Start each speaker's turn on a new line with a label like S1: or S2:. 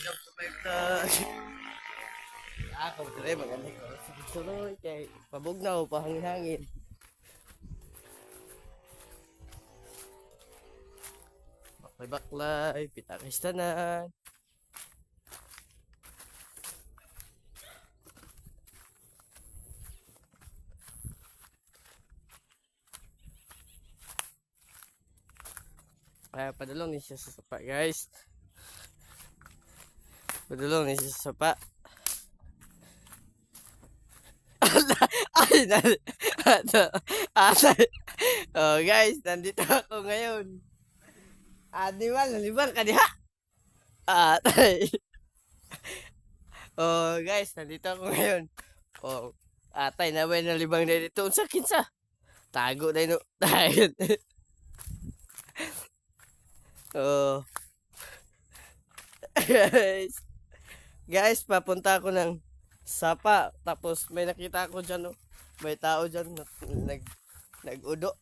S1: welcome to my vlog. Ako, dire, maganda ko. Sunoy, kay pabugnaw, pahangin-hangin. Baklay, pitakistanan. Kaya padulong ni siya sa sapa, guys. Padulong ni siya sa sapa. Ay, oh, guys, nandito ako ngayon. Animal, nalibang ka diha. Atay. Oh, guys, nandito ako ngayon. Oh, atay na ba nalibang na dito? Unsa kinsa? Tago na no. Tayo. Oh. Guys. Guys, papunta ako ng sapa. Tapos may nakita ako diyan, oh. May tao diyan nag-udo.